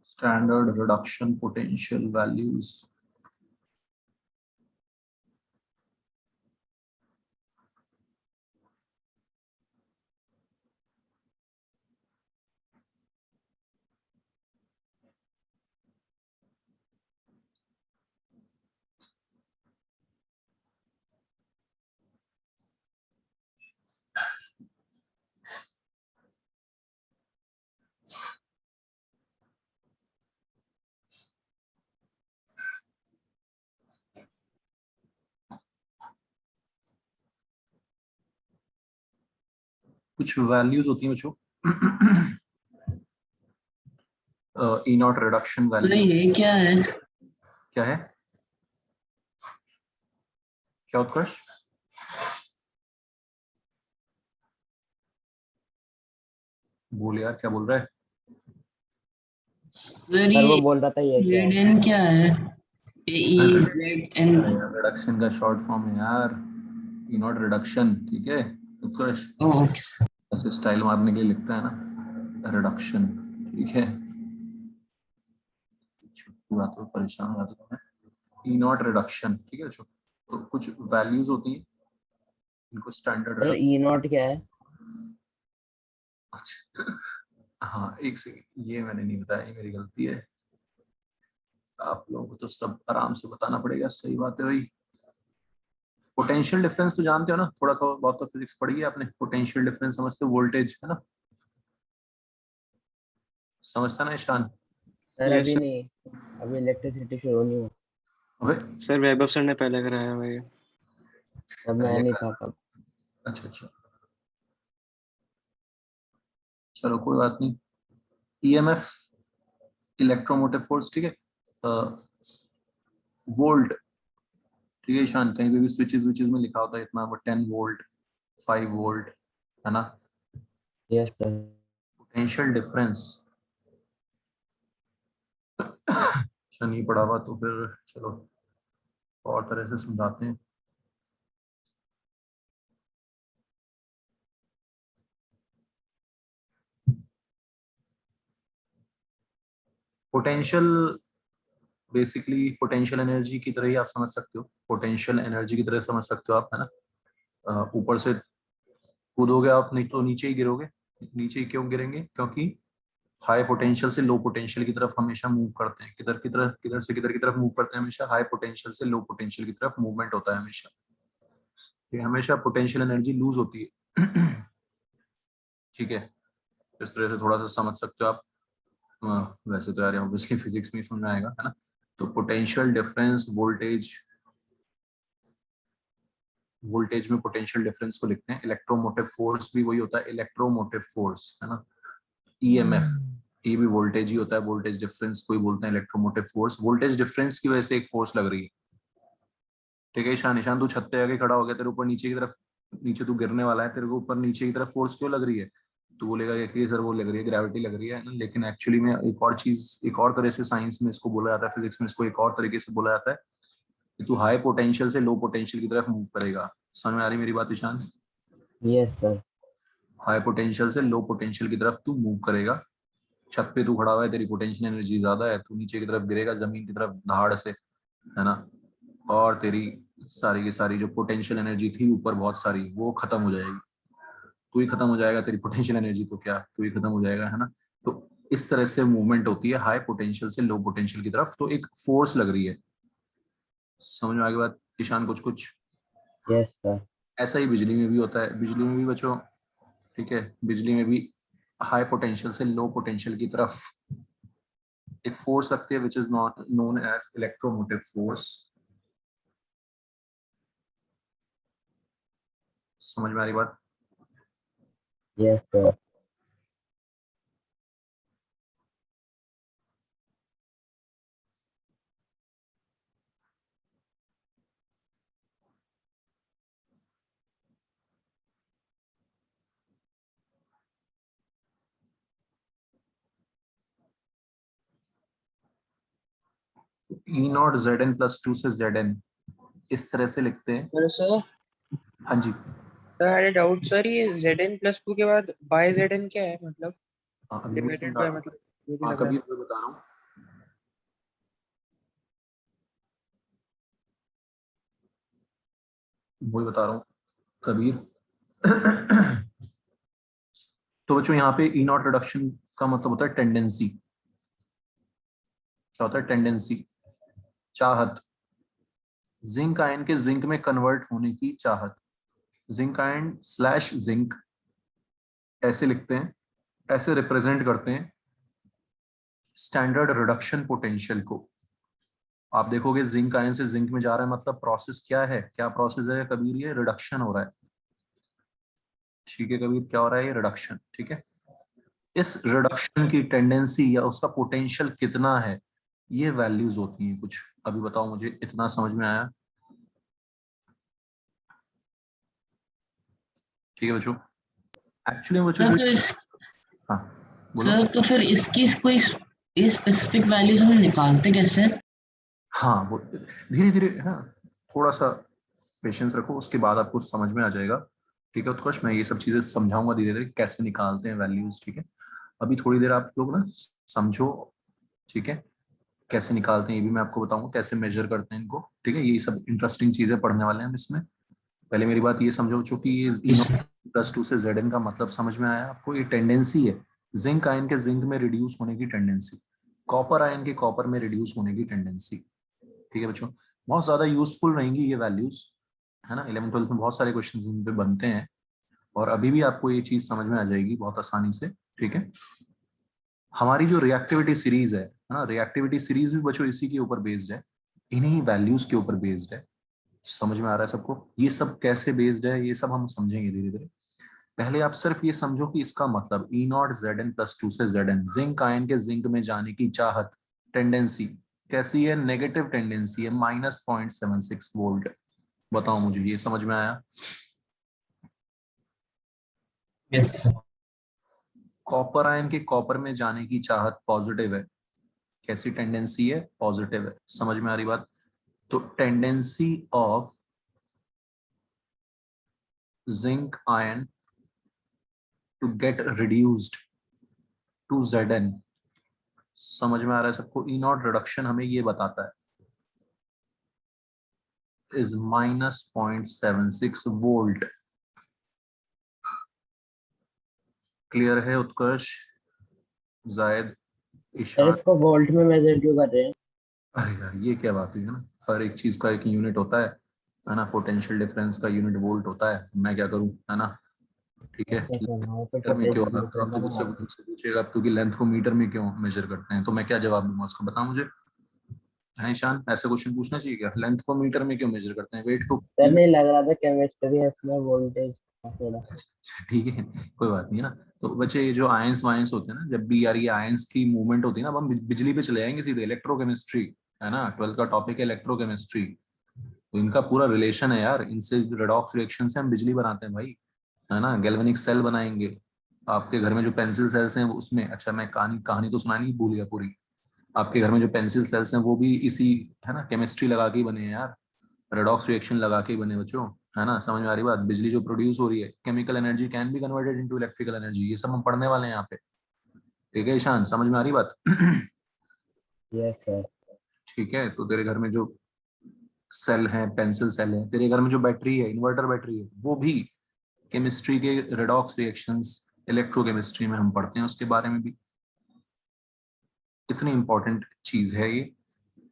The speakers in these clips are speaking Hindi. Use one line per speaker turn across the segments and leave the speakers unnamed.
standard reduction potential values. कुछ वैल्यूज होती हैं बच्चों, ई नॉट रिडक्शन वैल्यू।
ये क्या है?
क्या है, क्या उत्कर्ष? बोल यार, क्या बोल रहा है?
सर वो बोल रहा था ये क्या है?
ZN क्या है? AEZN।
रिडक्शन का शॉर्ट फॉर्म है यार, ई नॉट रिडक्शन। ठीक है उत्कर्ष,
ओके।
ऐसे स्टाइल मारने के लिए लिखता है ना, रिडक्शन। ठीक है, पूरा तो परेशान हो जाता है। ई नॉट रिडक्शन, ठीक है बच्चों। तो कुछ वैल्यूज होती हैं, इनको स्टैंडर्ड।
सर ई नॉट क्या है?
अच्छा हाँ, एक सेकंड, ये मैंने नहीं बताया, ये मेरी गलती है। आप लोगों को तो सब आराम से बताना पड़ेगा। सही बात है भाई। पोटेंशियल डिफरेंस तो जानते हो ना, थोड़ा थोड़ा बहुत तो फिजिक्स पढ़ी है आपने। पोटेंशियल डिफरेंस समझते हो, वोल्टेज है ना, समझता ना ईशान?
सर
Yes,
अभी
sir.
नहीं, अभी इलेक्ट्रिसिटी शुरू नहीं हुआ।
अबे
सर वैभव सर ने पहले कराया भाई।
तब मैं
पहले
नहीं
का,
था तब।
अच्छा अच्छा, चलो कोई बात नहीं। ईएमएफ, इलेक्ट्रोमोटिव फोर्स, ठीक है। वोल्ट, ठीक है ईशान, कहीं पे भी स्विचेस विचेस में लिखा होता है इतना, 10 वोल्ट, 5 वोल्ट, है ना।
Yes sir.
पोटेंशियल डिफरेंस अच्छा नहीं पढ़ा हुआ तो फिर चलो और तरह से समझाते हैं। पोटेंशियल बेसिकली पोटेंशियल एनर्जी की तरह ही आप समझ सकते हो, पोटेंशियल एनर्जी की तरह समझ सकते हो आप, है ना। ऊपर से कूदोगे आप, नहीं तो नीचे ही गिरोगे। नीचे ही क्यों गिरेंगे? क्योंकि हाई पोटेंशियल से लो पोटेंशियल की तरफ हमेशा मूव करते हैं। किधर की तरफ, किधर से किधर की तरफ मूव करते हैं? हमेशा हाई पोटेंशियल से लो पोटेंशियल की तरफ मूवमेंट होता है हमेशा। ये हमेशा पोटेंशियल एनर्जी लूज होती है ठीक है, इस तरह से थोड़ा सा समझ सकते हो आप। वैसे तो यार ऑब्वियसली फिजिक्स में ही समझ में आएगा, है ना। तो पोटेंशियल डिफरेंस वोल्टेज, वोल्टेज में पोटेंशियल डिफरेंस को लिखते हैं। इलेक्ट्रोमोटिव फोर्स भी वही होता है, इलेक्ट्रोमोटिव फोर्स, है ना। ईएमएफ, ये भी वोल्टेज ही होता है। वोल्टेज डिफरेंस को ही बोलते हैं इलेक्ट्रोमोटिव फोर्स। वोल्टेज डिफरेंस की वजह से एक फोर्स लग रही है, ठीक है ईशान। ईशान तू छत पे आके खड़ा हो गया, तेरे ऊपर नीचे की तरफ, नीचे तू गिरने वाला है, तेरे को ऊपर नीचे की तरफ फोर्स क्यों लग रही है? तो बोलेगा कि सर वो लग रही है, ग्रेविटी लग रही है ना। लेकिन एक्चुअली में एक और चीज, एक और तरह से साइंस में इसको बोला जाता है, फिजिक्स में इसको एक और तरीके से बोला जाता है कि तू हाई पोटेंशियल से लो पोटेंशियल की तरफ मूव करेगा। समझ में आ रही मेरी बात Ishaan?
Yes sir.
High potential से लो पोटेंशियल की तरफ तू मूव करेगा। छत पे तू खड़ा हुआ है, तेरी पोटेंशियल एनर्जी ज्यादा है, तू नीचे की तरफ गिरेगा जमीन की तरफ धाड़ से, है ना। और तेरी सारी की सारी जो पोटेंशियल एनर्जी थी ऊपर बहुत सारी, वो खत्म हो जाएगी। तू ही खत्म हो जाएगा, तेरी पोटेंशियल एनर्जी तो क्या, तू ही खत्म हो जाएगा, है ना। तो इस तरह से मूवमेंट होती है हाई पोटेंशियल से लो पोटेंशियल की तरफ, तो एक फोर्स लग रही है। समझ में आ गई बात ईशान? कुछ कुछ
यस सर।
ऐसा ही बिजली में भी होता है। बिजली में भी बच्चों, ठीक है, बिजली में भी हाई पोटेंशियल से लो पोटेंशियल की तरफ एक फोर्स लगती है, which is not known as electromotive force. समझ में आ रही बात?
Yes sir.
E naught Z N plus two से जेड एन, इस तरह से लिखते हैं।
Hello sir.
हाँ जी।
सर आई डाउट सर, ये Zn+2 के बाद बाय Zn क्या है? मतलब
हाँ, अभी वही
डिवाइडेड
समझा
बाय,
रहा हूँ।
मतलब ये भी
हाँ
लग रहा
कभी
है।
भी बता रहा हूँ। वही बता रहा हूँ कबीर। तो बच्चों यहाँ पे ई नॉट रिडक्शन का मतलब होता है टेंडेंसी। क्या होता है? टेंडेंसी, चाहत। जिंक आयन के जिंक में कन्वर्ट होने की चाहत। जिंक आयन स्लैश जिंक ऐसे लिखते हैं, ऐसे रिप्रेजेंट करते हैं स्टैंडर्ड रिडक्शन पोटेंशियल को। आप देखोगे जिंक आयन से जिंक में जा रहा है, मतलब प्रोसेस क्या है? क्या प्रोसेस है कबीर? ये रिडक्शन हो रहा है। ठीक है कबीर, क्या हो रहा है? ये रिडक्शन। ठीक है, इस रिडक्शन की टेंडेंसी या उसका पोटेंशियल कितना है, ये वैल्यूज होती हैं कुछ। अभी बताओ मुझे, इतना समझ में आया? ठीक है बच्चों। एक्चुअली बच्चों
सर
जो,
तो इस
हाँ बोलो।
सर तो फिर इसकी कोई स्पेसिफिक वैल्यूज हम निकालते कैसे हैं?
हाँ वो धीरे धीरे है ना, थोड़ा सा पेशेंस रखो, उसके बाद आपको समझ में आ जाएगा। ठीक है उत्कर्ष, मैं ये सब चीजें समझाऊंगा धीरे धीरे कैसे निकालते हैं वैल्यूज। ठीक है, अभी थोड़ी देर आप लोग ना समझो। ठीक है, कैसे निकालते हैं ये भी मैं आपको बताऊंगा, कैसे मेजर करते हैं इनको। ठीक है, ये सब इंटरेस्टिंग चीजें पढ़ने वाले हैं हम इसमें। पहले मेरी बात ये समझो, चूंकि ये E0+2 से Zn का मतलब समझ में आया आपको? ये टेंडेंसी है, जिंक आयन के जिंक में रिड्यूस होने की टेंडेंसी, कॉपर आयन के कॉपर में रिड्यूस होने की टेंडेंसी। ठीक है बच्चों, बहुत ज्यादा यूजफुल रहेंगी ये वैल्यूज, है ना। 11th 12th में बहुत सारे क्वेश्चन इन पे बनते हैं, और अभी भी आपको ये चीज समझ में आ जाएगी बहुत आसानी से। ठीक है, हमारी जो रिएक्टिविटी सीरीज है ना, रिएक्टिविटी सीरीज भी बच्चों इसी के ऊपर बेस्ड है, इन्हीं वैल्यूज के ऊपर बेस्ड है। समझ में आ रहा है सबको? ये सब कैसे बेस्ड है ये सब हम समझेंगे धीरे धीरे। पहले आप सिर्फ ये समझो कि इसका मतलब E0 Zn+2 से Zn, जिंक आयन के जिंक में जाने की चाहत, टेंडेंसी कैसी है? नेगेटिव टेंडेंसी है, -0.76 वोल्ट। बताओ मुझे, ये समझ में आया?
Yes sir.
कॉपर आयन के कॉपर में जाने की चाहत पॉजिटिव है, कैसी टेंडेंसी है? पॉजिटिव है। समझ में आ रही बात? तो tendency of zinc ion to get reduced to Zn, समझ में आ रहा है सबको? E0 रिडक्शन हमें ये बताता है इज -0.76 वोल्ट। क्लियर है उत्कर्ष, जायद,
सर
ईशान?
इसको वोल्ट में मेजर क्यों कर रहे हैं?
अरे यार ये क्या बात हुई है ना, हर एक चीज का एक यूनिट होता है ना। पोटेंशियल डिफरेंस का यूनिट वोल्ट होता है, मैं क्या करूं, है ना। ठीक है,
अच्छा सर, हाँ तो
मीटर में क्यों होगा?
पोटेंशियल
अब तो
ना।
मुझसे पूछेगा तो कि लेंथ को मीटर में क्यों मेजर करते हैं, तो मैं क्या जवाब दूंगा उसको? बता मुझे। है ईशान, ऐसा क्वेश्चन पूछना चाहिए क्या? लेंथ को मीटर में क्यों मेजर करते हैं, वेट को?
सर नहीं लग रहा था केमिस्ट्री है इसमें वोल्टेज थोड़ा।
ठीक है, कोई बात नहीं है ना। तो बच्चे ये जो आयंस वायंस होते हैं ना, जब भी यार ये आयंस की मूवमेंट होती है ना, अब हम बिजली पे चले जाएंगे सीधे, इलेक्ट्रोकेमिस्ट्री, है ना। 12th का टॉपिक है इलेक्ट्रोकेमिस्ट्री। तो इनका पूरा रिलेशन है यार, इनसे रेडॉक्स रिएक्शन से हम बिजली बनाते हैं भाई, है ना। गैल्वेनिक सेल बनाएंगे आपके घर में, जो पेंसिल सेल्स हैं उसमें, अच्छा मैं कहानी कहानी तो सुनानी भूल गया पूरी। आपके घर में जो पेंसिल सेल्स हैं वो भी इसी, है ना, केमिस्ट्री लगा के ही बने हैं यार, रेडॉक्स रिएक्शन लगा के ही बने बच्चों, है ना। समझ में आ रही बात? बिजली जो प्रोड्यूस हो रही है, chemical energy can be converted into electrical energy, ये सब हम पढ़ने वाले हैं यहाँ पे। ठीक है ईशान, समझ में आ रही बात?
Yes sir.
ठीक है, तो तेरे घर में जो सेल है, पेंसिल सेल है, तेरे घर में जो बैटरी है, इन्वर्टर बैटरी है, वो भी केमिस्ट्री के रेडॉक्स रिएक्शंस, इलेक्ट्रोकेमिस्ट्री में हम पढ़ते हैं उसके बारे में भी। इतनी इंपॉर्टेंट चीज है ये,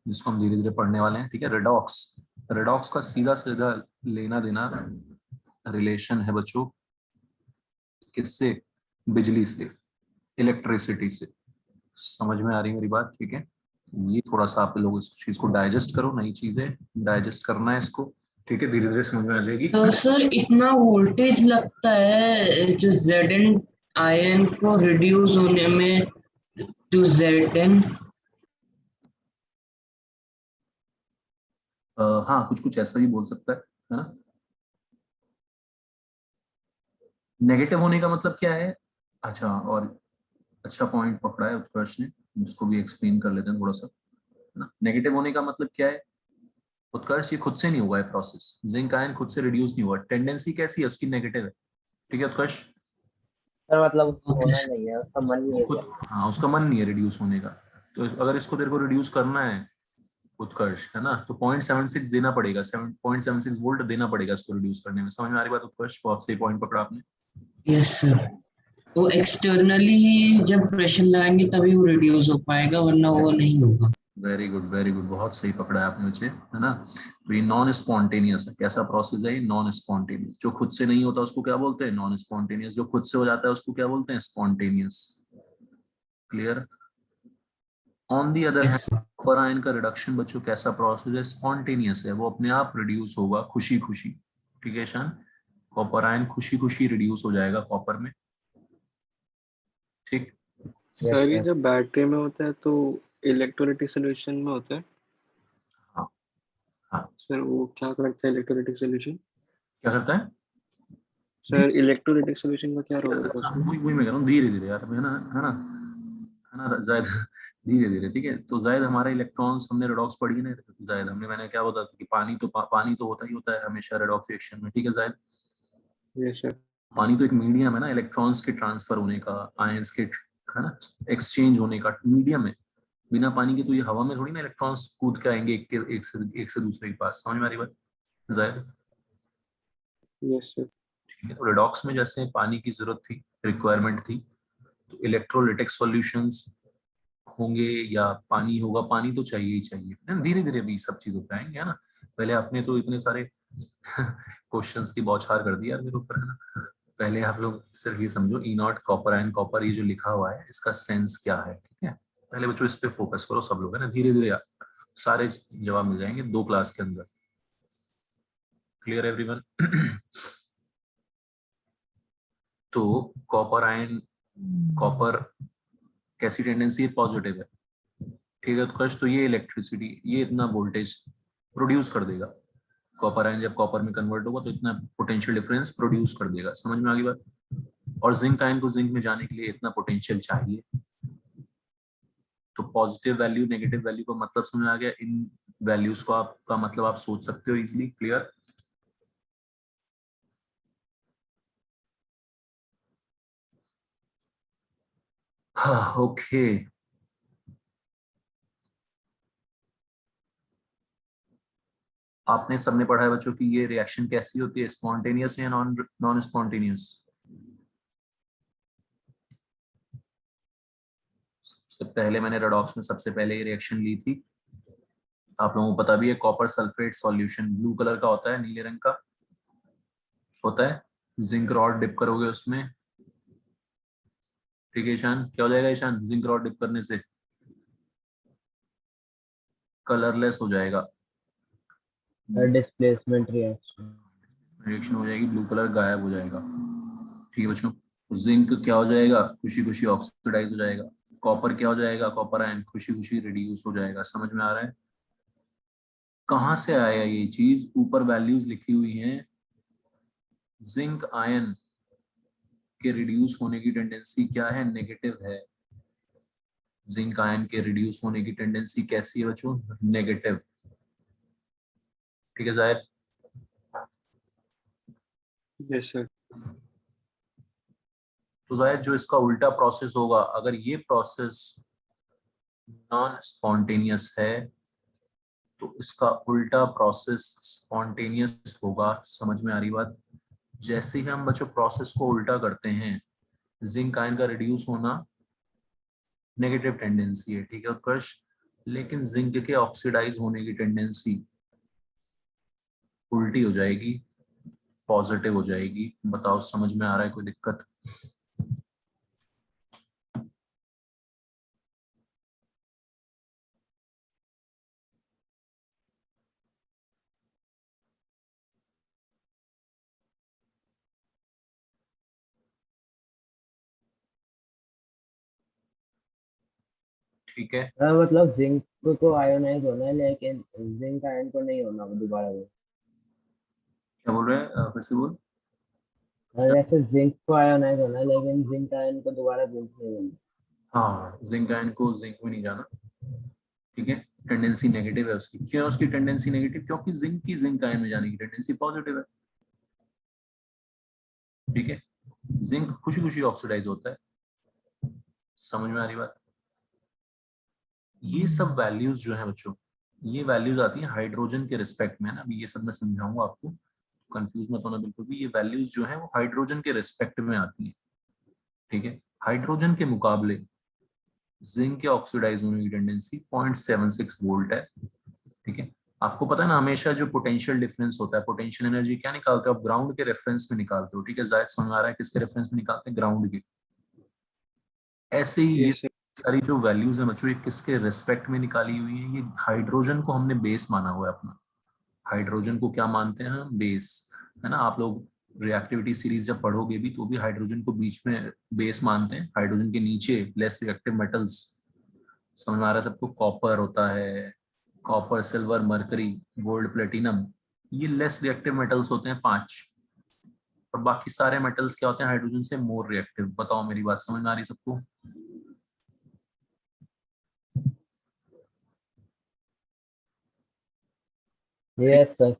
जिसको हम धीरे धीरे पढ़ने वाले हैं। ठीक है, रेडॉक्स, रेडॉक्स का सीधा सीधा लेना देना रिलेशन है बच्चों, किससे? बिजली से, इलेक्ट्रिसिटी से। समझ में आ रही है मेरी बात? ठीक है, ये थोड़ा सा आप लोग इस चीज को डाइजेस्ट करो, नई चीजें डाइजेस्ट करना है इसको। ठीक है, धीरे धीरे समझ में आ जाएगी।
तो सर इतना वोल्टेज लगता है जो Zn आयन को रिड्यूस होने में टू Zn।
हाँ कुछ कुछ ऐसा ही बोल सकता है ना। नेगेटिव होने का मतलब क्या है? अच्छा, और अच्छा पॉइंट पकड़ा है उत्कर्ष ने, इसको भी एक्सप्लेन कर लेते हैं थोड़ा सा, है ना। नेगेटिव होने का मतलब क्या है उत्कर्ष? ये खुद से नहीं हुआ है प्रोसेस, जिंक आयन खुद से रिड्यूस नहीं हुआ, टेंडेंसी कैसी है उसकी? नेगेटिव है। ठीक है उत्कर्ष,
सर मतलब उसको
ओके
होना नहीं है, उसका मन नहीं
वो
है
खुद,
क्या?
हाँ उसका मन नहीं है रिड्यूस होने का। तो अगर इसको तेरे को रिड्यूस करना है, उत्कर्ष, है ना। तो 0.76 देना पड़ेगा, 7.76 वोल्ट देना पड़ेगा इसको रिड्यूस करने में। समझ में आ रही बात उत्कर्ष? बहुत सही पॉइंट पकड़ा आपने।
Yes sir. वो एक्सटर्नली जब प्रेशर लगाएंगे तभी वो रिड्यूस हो पाएगा, वरना वो नहीं होगा।
वेरी गुड, वेरी गुड, बहुत सही पकड़ा है आपने बच्चे, है ना। तो ये नॉन स्पॉन्टेनियस है। कैसा प्रोसेस है ये? Non spontaneous. जो खुद से नहीं होता उसको क्या बोलते हैं? Non spontaneous. जो खुद से हो जाता है उसको क्या बोलते हैं? Spontaneous. Clear? On the other
yes
hand,
sir.
Copper ion का रिडक्शन बच्चों कैसा प्रोसेस है? स्पॉन्टेनियस है, वो अपने आप रिड्यूस होगा खुशी खुशी। ठीक है ईशान, कॉपर आयन खुशी खुशी रिड्यूस हो जाएगा कॉपर में। ठीक।
यस
सर ये
सर।
जब बैटरी में होता है तो इलेक्ट्रोलाइटिक सॉल्यूशन में होता है।
हाँ हाँ।
सर वो क्या करता है इलेक्ट्रोलाइटिक सॉल्यूशन?
क्या करता है?
सर इलेक्ट्रोलाइटिक सॉल्यूशन का क्या रोल होता है उसमें?
वही वही मैं कह रहा हूँ, धीरे धीरे यार, है ना, है ना, है ना जायद। धीरे धीरे, ठीक है। तो जायद हमारा इलेक्ट्रॉन्स, हमने रेडॉक्स पढ़ी है ना जायद, हमने, मैंने क्या बताया कि पानी तो होता ही होता है हमेशा रेडॉक्स रिएक्शन में, ठीक है जायद।
Yes sir.
पानी तो एक मीडियम है ना इलेक्ट्रॉन्स के ट्रांसफर होने का, आयंस के, है ना, एक्सचेंज होने का मीडियम है। बिना पानी के तो ये हवा में थोड़ी ना इलेक्ट्रॉन्स कूद के आएंगे एक से दूसरे के पास। समझ में आ रही बात जायद?
Yes sir.
ठीक है। तो रेडॉक्स में जैसे पानी की जरूरत थी, रिक्वायरमेंट थी, तो इलेक्ट्रोलिटिक सॉल्यूशंस होंगे या पानी होगा, पानी तो चाहिए ही चाहिए। धीरे धीरे भी सब चीजों पे आएंगे, है ना। पहले आपने तो इतने सारे क्वेश्चंस की बौछार कर दी यार मेरे ऊपर, है ना। पहले आप लोग सिर्फ ये समझो, ई नॉट कॉपर आयन कॉपर, ये जो लिखा हुआ है इसका सेंस क्या है, ठीक है। पहले बच्चों इस पे फोकस करो सब लोग, है ना। धीरे धीरे सारे जवाब मिल जाएंगे 2 क्लास के अंदर। Clear everyone? तो कॉपर आयन, कॉपर कैसी टेंडेंसी है? पॉजिटिव है, ठीक है उत्कर्ष। तो ये इलेक्ट्रिसिटी, ये इतना वोल्टेज प्रोड्यूस कर देगा। कॉपर आयन जब कॉपर में कन्वर्ट होगा तो इतना पोटेंशियल डिफरेंस प्रोड्यूस कर देगा। समझ में आ गई बात? और जिंक आयन को जिंक में जाने के लिए इतना पोटेंशियल चाहिए। तो पॉजिटिव वैल्यू, नेगेटिव वैल्यू का मतलब समझ आ गया। इन वैल्यूज को आपका मतलब आप सोच सकते हो इजीली। क्लियर? हाँ ओके। आपने सबने पढ़ा है बच्चों की ये रिएक्शन कैसी होती है? स्पॉन्टेनियस या नॉन नॉन स्पॉन्टेनियस? सबसे पहले मैंने रेडॉक्स में सबसे पहले ये रिएक्शन ली थी। आप लोगों को पता भी है, copper sulphate solution blue colour का होता है, नीले रंग का होता है। जिंक रॉड डिप करोगे उसमें, ठीक है ईशान। क्या हो जाएगा ईशान जिंक रॉड डिप करने से? कलरलेस हो जाएगा,
डिस्प्लेसमेंट रिएक्शन।
रिएक्शन हो जाएगी, ब्लू कलर गायब हो जाएगा। ठीक है बच्चों। जिंक क्या हो जाएगा? खुशी खुशी ऑक्सीडाइज हो जाएगा। कॉपर क्या हो जाएगा? कॉपर आयन खुशी खुशी रिड्यूस हो जाएगा। समझ में आ रहा है? कहां से आया ये चीज? ऊपर वैल्यूज लिखी हुई हैं। जिंक आयन के रिड्यूस होने की टेंडेंसी क्या है? नेगेटिव है। जिंक आयन के रिड्यूस होने की टेंडेंसी कैसी है बच्चों? नेगेटिव। ठीक है जाहिर?
Yes sir.
तो जाहिर जो इसका उल्टा प्रोसेस होगा, अगर ये प्रोसेस नॉन स्पॉन्टेनियस है तो इसका उल्टा प्रोसेस स्पॉन्टेनियस होगा। समझ में आ रही बात? जैसे ही हम बच्चों प्रोसेस को उल्टा करते हैं, जिंक आयन का रिड्यूस होना नेगेटिव टेंडेंसी है, ठीक है उत्कर्ष। लेकिन जिंक के ऑक्सीडाइज होने की टेंडेंसी उल्टी हो जाएगी, पॉजिटिव हो जाएगी। बताओ समझ में आ रहा है? कोई दिक्कत? ठीक है।
मतलब जिंक को आयोनाइज होना है, लेकिन जिंक आयन को नहीं होना वो दोबारा वो।
क्या बोल रहे हैं? फिर से बोल।
जैसे जिंक को आयोनाइज होना है, लेकिन जिंक आयन को दोबारा जिंक नहीं होना।
हाँ, जिंक आयन को जिंक में नहीं जाना, ठीक है। टेंडेंसी नेगेटिव है उसकी। क्यों है उसकी टेंडेंसी नेगेटिव? क्योंकि जिंक की जिंक आयन में जाने की टेंडेंसी पॉजिटिव है, ठीक है। जिंक खुशी खुशी ऑक्सीडाइज होता है। समझ में आ रही बात? ये सब वैल्यूज जो है बच्चों, ये वैल्यूज आती हैं हाइड्रोजन के रिस्पेक्ट में ना, अभी ये सब मैं समझाऊंगा आपको, कंफ्यूज मत होना बिल्कुल भी। ये वैल्यूज जो है वो हाइड्रोजन के रिस्पेक्ट में आती है, ठीक है। हाइड्रोजन के मुकाबले जिंक के ऑक्सीडाइज होने की टेंडेंसी 0.76 वोल्ट है, ठीक है। आपको पता है ना, हमेशा जो पोटेंशियल डिफरेंस होता है, पोटेंशियल एनर्जी क्या निकालते हो आप, ग्राउंड के रेफरेंस में निकालते हो, ठीक है। जायद समझ आ रहा है किसके रेफरेंस में निकालते हैं, ग्राउंड के। ऐसे ही ये
यस सर।
सारी जो वैल्यूज है बच्चों, ये किसके रेस्पेक्ट में निकाली हुई है, ये हाइड्रोजन को हमने बेस माना हुआ है अपना। हाइड्रोजन को क्या मानते हैं हम, बेस, है ना। आप लोग रिएक्टिविटी सीरीज जब पढ़ोगे भी तो भी हाइड्रोजन को बीच में बेस मानते हैं। हाइड्रोजन के नीचे लेस रिएक्टिव मेटल्स, समझ में आ रहा है सबको, कॉपर होता है, copper, silver, mercury, gold, platinum, ये लेस रिएक्टिव मेटल्स होते हैं 5। और बाकी सारे मेटल्स क्या होते हैं, हाइड्रोजन से मोर रिएक्टिव। बताओ मेरी बात समझ में आ रही है सबको?
Yes sir.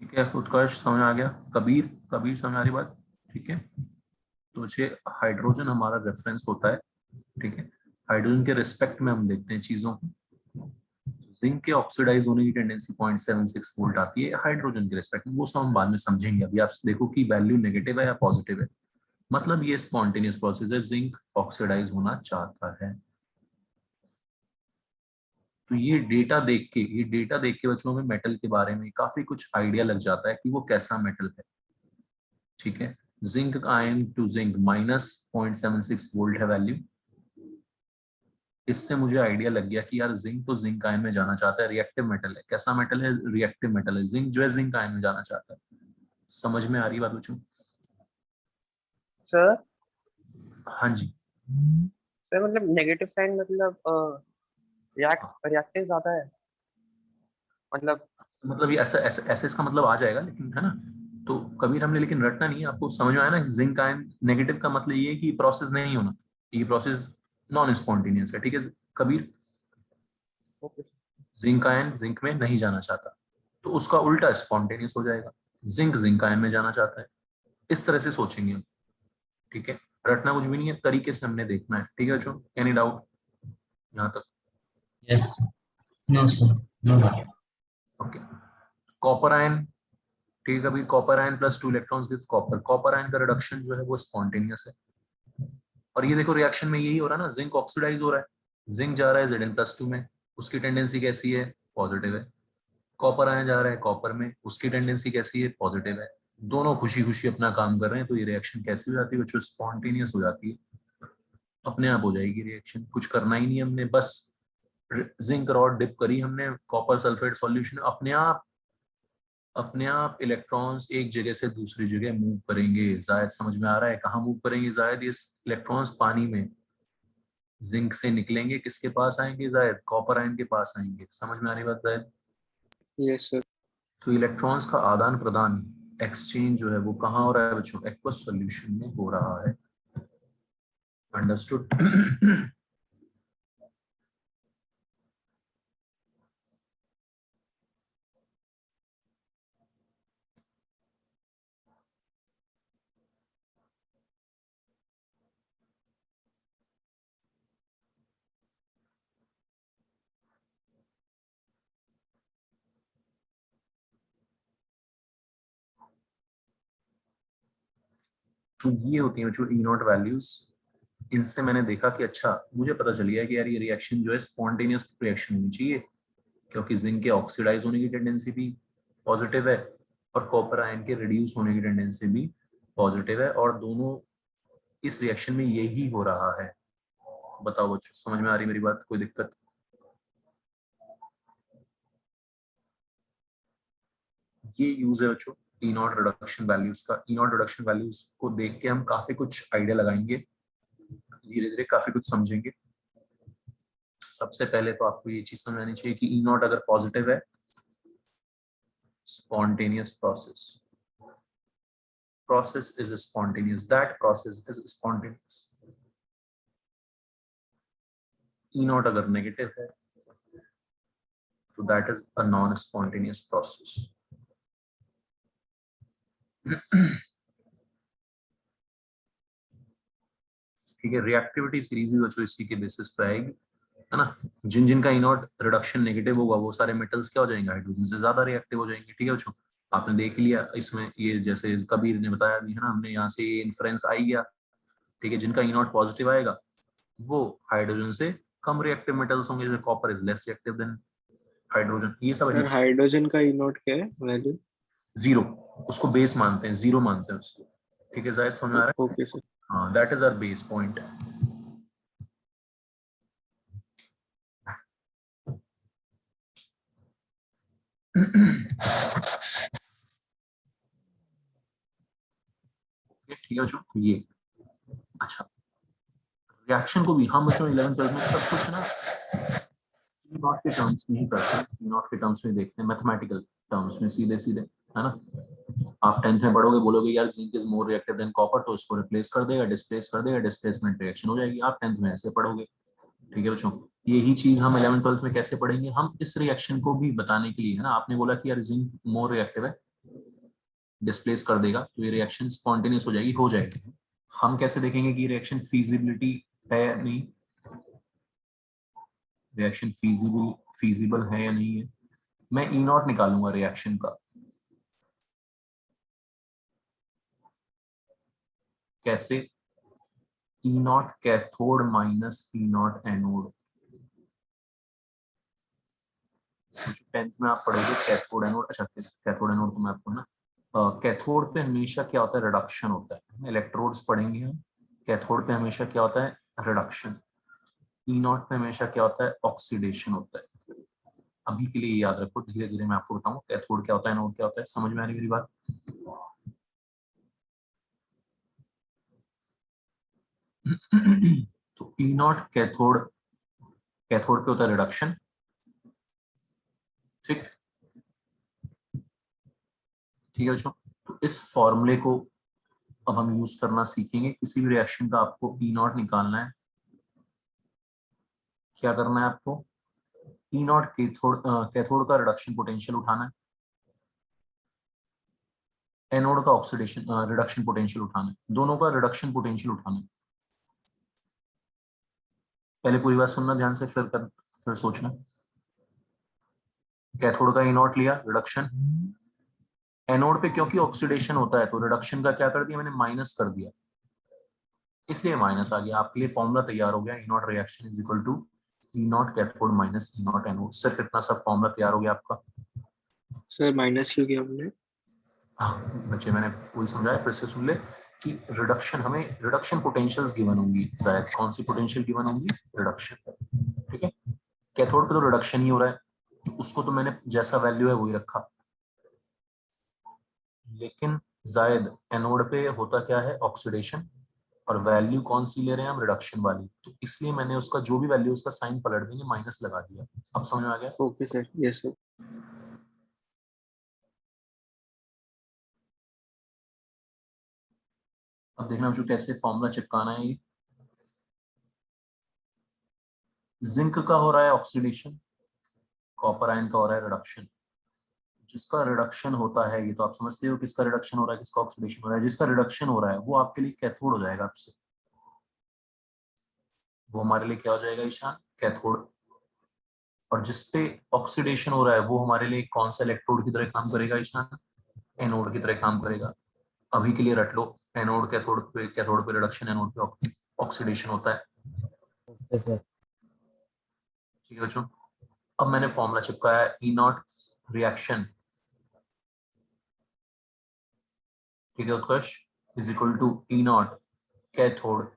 ठीक है, उत्कर्ष समझ आ गया, कबीर, कबीर समझ आ रही बात, ठीक है। तो ये हाइड्रोजन हमारा रेफरेंस होता है, ठीक है। हाइड्रोजन के रिस्पेक्ट में हम देखते हैं चीजों को। जिंक के ऑक्सीडाइज होने की टेंडेंसी 0.76 वोल्ट आती है हाइड्रोजन के रिस्पेक्ट में, वो सब हम बाद में समझेंगे। अभी आप देखो कि वैल्यू नेगेटिव है या पॉजिटिव है, मतलब ये स्पॉन्टेनियस प्रोसेस है, जिंक ऑक्सीडाइज होना चाहता है। तो ये डेटा देख के बच्चों में मेटल के बारे में काफी कुछ आइडिया लग जाता है कि वो कैसा मेटल है, ठीक है। Zinc ion to zinc -0.76 volt है वैल्यू। इससे मुझे आइडिया लग गया कि यार जिंक तो जिंक आयन में जाना चाहता है, रिएक्टिव मेटल है। कैसा मेटल है, रिएक्टिव मेटल है। जिंक जो है जिंक आयन में जाना चाहता है। समझ में आ रही बात बच्चों?
सर
हाँ जी।
सर मतलब नेगेटिव साइन मतलब रिएक्टेंस ज्यादा है मतलब।
मतलब ये ऐसा ऐसा ऐसे इसका मतलब आ जाएगा, लेकिन है ना। तो कबीर हमने लेकिन रटना नहीं है, आपको समझ में आया ना, जिंक आयन नेगेटिव का मतलब ये है कि प्रोसेस नहीं होना, ये प्रोसेस नॉन स्पॉन्टेनियस है, ठीक है Kabir.
Okay.
Zinc ion zinc में नहीं जाना चाहता, तो उसका उल्टा स्पॉन्टेनियस हो जाएगा, जिंक जिंक आयन में जाना चाहता है। इस तरह से सोचेंगे हम, ठीक है। रटना कुछ भी नहीं है, तरीके से हमने देखना है, ठीक है बच्चों। एनी डाउट यहाँ तक?
Yes. No, sir. No.
Okay. Copper ion, ठीक है, कभी copper ion +2 electrons gives copper. Copper ion का रिडक्शन जो है वो स्पॉन्टेनियस है। और ये देखो रिएक्शन में यही हो रहा है ना, जिंक ऑक्सीडाइज हो रहा है, जिंक जा रहा है Zn+2 में, उसकी टेंडेंसी कैसी है, पॉजिटिव है। कॉपर आयन जा रहा है कॉपर में, उसकी टेंडेंसी कैसी है, पॉजिटिव है। दोनों खुशी खुशी अपना काम कर रहे हैं, तो ये रिएक्शन कैसी हो जाती है बच्चों, स्पॉन्टेनियस हो जाती है। अपने आप हो जाएगी रिएक्शन, कुछ करना ही नहीं हमने, बस जिंक रॉड डिप करी हमने कॉपर सल्फेट सॉल्यूशन, अपने आप इलेक्ट्रॉन्स एक जगह से दूसरी जगह मूव करेंगे। जायद समझ में आ रहा है कहाँ मूव करेंगे जायद, ये इलेक्ट्रॉन्स पानी में, जिंक से निकलेंगे किसके पास आएंगे जायद, कॉपर आयन के पास आएंगे। समझ में आ रही बात जायद?
Yes sir.
तो इलेक्ट्रॉन्स का आदान प्रदान, एक्सचेंज जो है वो कहाँ हो रहा है बच्चों, एक्वस सॉल्यूशन में हो रहा है। अंडरस्टूड? तो ये होती है बच्चों ई नॉट वैल्यूज। इनसे मैंने देखा कि अच्छा, मुझे पता चल गया कि यार ये रिएक्शन जो है स्पॉन्टेनियस रिएक्शन होनी चाहिए, क्योंकि जिंक के ऑक्सीडाइज होने की टेंडेंसी भी पॉजिटिव है, और कॉपर आयन के रिड्यूस होने की टेंडेंसी भी पॉजिटिव है, और दोनों इस रिएक्शन में यही हो रहा है। बताओ बच्चों, समझ में आ रही मेरी बात, कोई दिक्कत? ये यूज है बच्चों ई नॉट रिडक्शन वैल्यूज का। ई नॉट रिडक्शन वैल्यूज को देख के हम काफी कुछ आइडिया लगाएंगे, धीरे धीरे काफी कुछ समझेंगे। सबसे पहले तो आपको ये चीज समझ आनी चाहिए कि ई नॉट अगर पॉजिटिव है, spontaneous process is spontaneous, that process is spontaneous। E not अगर नेगेटिव है तो that is a non spontaneous process। ठीक है, रिएक्टिविटी सीरीज भी बच्चों इसी के बेसिस पे आएगी। है ना। जिन जिन का इनॉट रिडक्शन नेगेटिव होगा वो सारे मेटल्स क्या हो जाएंगे, हाइड्रोजन से ज्यादा रिएक्टिव हो जाएंगे। ठीक है बच्चों, आपने देख लिया इसमें, ये जैसे कबीर ने बताया भी है ना, हमने यहाँ से इन्फ्रेंस आई गया। ठीक है, जिनका इनॉट पॉजिटिव आएगा वो हाइड्रोजन से कम रिएक्टिव मेटल्स होंगे, जैसे copper is less reactive than hydrogen. ये सब
सर हाइड्रोजन का ई नॉट क्या है वैल्यू?
जीरो, उसको बेस मानते हैं, जीरो मानते हैं उसको। ठीक है जायद, समझ में आ रहा है?
Okay sir.
हाँ, that is our base point. ठीक है बच्चों, ये अच्छा, रिएक्शन को भी हम बच्चों 11th 12th में सब कुछ ना ई नॉट के टर्म्स में ही करते हैं, ई नॉट के टर्म्स में देखते हैं, मैथमेटिकल टर्म्स में सीधे सीधे, है ना। आप 10th में पढ़ोगे, बोलोगे यार zinc is more reactive than copper, तो इसको रिप्लेस कर देगा, डिस्प्लेस कर देगा, डिस्प्लेसमेंट रिएक्शन हो जाएगी। आप 10th में ऐसे पढ़ोगे। ठीक है बच्चों, यही चीज हम 11th 12th में कैसे पढ़ेंगे, हम इस रिएक्शन को भी बताने के लिए, है ना। आपने बोला कि यार जिंक मोर रिएक्टिव है, डिस्प्लेस कर देगा, तो ये रिएक्शन स्पॉन्टेनियस हो जाएगी, हो जाएगी। हम कैसे देखेंगे कि रिएक्शन फीजिबिलिटी है या नहीं, रिएक्शन फीजिबल है या नहीं है। मैं ई नॉट निकालूंगा रिएक्शन का, कैसे, E naught cathode minus E naught anode. 10th में आप पढ़ोगे कैथोड एनोड। अच्छा, कैथोड एनोड तो मैं आपको ना, कैथोड पे हमेशा क्या होता है, रिडक्शन होता है। इलेक्ट्रोड्स पढ़ेंगे हम, कैथोड पे हमेशा क्या होता है, रिडक्शन। ई नॉट पे हमेशा क्या होता है, ऑक्सीडेशन होता है। अभी के लिए याद रखो, धीरे धीरे मैं आपको बताऊं कैथोड क्या होता है, एनोड क्या होता है। समझ में आ रही मेरी बात? तो ई नॉट कैथोड, कैथोड पे होता है रिडक्शन। ठीक, ठीक है बच्चों, तो इस फॉर्मूले को अब हम यूज करना सीखेंगे। किसी भी रिएक्शन का आपको ई नॉट निकालना है, क्या करना है आपको, ई नॉट कैथोड, कैथोड का रिडक्शन पोटेंशियल उठाना है, एनोड का ऑक्सीडेशन रिडक्शन पोटेंशियल उठाना है, दोनों का रिडक्शन पोटेंशियल उठाना है। पहले पूरी बात सुनना ध्यान से, फिर सोचना। कैथोड का ई नॉट लिया, रिडक्शन। एनोड पे क्योंकि ऑक्सीडेशन होता है, तो रिडक्शन का क्या कर दिया मैंने, माइनस कर दिया, इसलिए माइनस आ गया। आपके लिए फॉर्मूला तैयार हो गया, E naught reaction is equal to E naught cathode minus E naught anode. सिर्फ इतना सा फॉर्मूला तैयार हो गया आपका।
सर माइनस क्यों किया हमने?
हाँ, बच्चे मैंने वही समझाया, फिर से सुन ले कि रिडक्शन, हमें रिडक्शन पोटेंशियल्स गिवन होंगी, शायद कौन सी पोटेंशियल गिवन होंगी, रिडक्शन। ठीक है, कैथोड पे तो रिडक्शन ही हो रहा है, तो उसको तो मैंने जैसा वैल्यू है वही रखा। लेकिन जायद एनोड पे होता क्या है, ऑक्सीडेशन, और वैल्यू कौन सी ले रहे हैं हम, रिडक्शन वाली, तो इसलिए मैंने उसका जो भी वैल्यू, उसका साइन पलट देंगे, माइनस लगा दिया। अब समझ में आ गया?
Okay sir, yes sir.
अब देखना जो कैसे फॉर्मूला चिपकाना है। ये जिंक का हो रहा है ऑक्सीडेशन, कॉपर आयन का हो रहा है रिडक्शन। जिसका रिडक्शन होता है, ये तो आप समझते हो किसका रिडक्शन हो रहा है, किसका ऑक्सीडेशन हो रहा है। जिसका रिडक्शन हो रहा है वो आपके लिए कैथोड हो जाएगा आपसे, वो हमारे लिए क्या हो जाएगा ईशान, कैथोड। और जिसपे ऑक्सीडेशन हो रहा है वो हमारे लिए कौन सा इलेक्ट्रोड की तरह काम करेगा ईशान, एनोड की तरह काम करेगा। अभी के लिए रट लो, एनोड कैथोड पे रिडक्शन, एनोड पे ऑक्सीडेशन होता है।
Okay sir.
ठीक है बच्चों, अब मैंने फॉर्मूला चिपकाया, ई नॉट रिएक्शन, ठीक है Utkarsh, is equal to E naught cathode,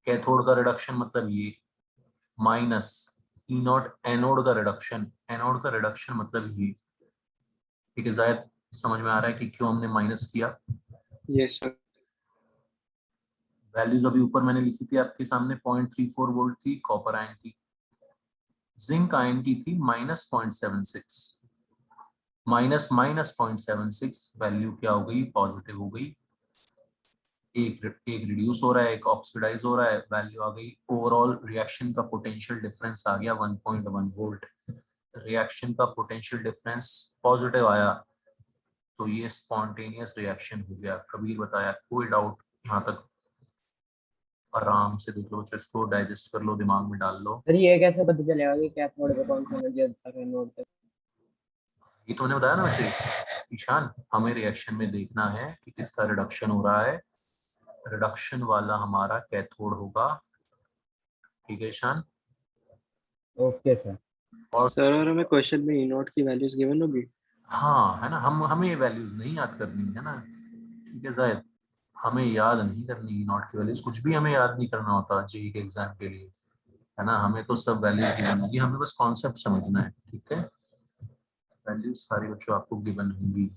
cathode का रिडक्शन मतलब ये, माइनस ई नॉट एनोड का रिडक्शन, एनोड का रिडक्शन मतलब ये। ठीक है जायद, समझ में आ रहा है कि क्यों हमने माइनस किया।
Yes sir.
वैल्यूज अभी ऊपर मैंने लिखी थी आपके सामने, 0.34 वोल्ट थी कॉपर आयन की, जिंक आयन की थी -0.76, माइनस माइनस 0.76, वैल्यू क्या हो गई, पॉजिटिव हो गई। एक रिड्यूस हो रहा है, एक ऑक्सीडाइज हो रहा है, वैल्यू आ गई। ओवरऑल रिएक्शन का पोटेंशियल डिफरेंस आ गया 1.1 वोल्ट। रिएक्शन का पोटेंशियल डिफरेंस पॉजिटिव आया, तो ये स्पॉन्टेनियस रिएक्शन हो गया। कबीर बताया, कोई डाउट यहाँ तक आराम से देख लो, इसको डाइजेस्ट कर लो, दिमाग में डाल लो।
सर ये कैसे पता चलेगा कि कैथोड पे कौन सी एनर्जी ज्यादा है, एनोड पे?
ये तो मैंने बताया ना वैसे, ईशान, हमें रिएक्शन में देखना है कि किसका रिडक्शन हो रहा है। रिडक्शन वाला हमारा कैथोड होगा, ठीक है ईशान।
Okay sir.
और
सर और हमें क्वेश्चन में ई नॉट की वैल्यूज गिवन होगी।
हाँ है ना, हमें ये वैल्यूज नहीं याद करनी है ना, ठीक है जायद, हमें याद नहीं करनी नॉट की वैल्यूज, कुछ भी हमें याद नहीं करना होता जेई के एग्जाम के लिए, है ना। हमें तो सब वैल्यूज गिवन होगी, हमें बस कॉन्सेप्ट समझना है, ठीक है। वैल्यूज सारी बच्चों आपको गिवन होंगी।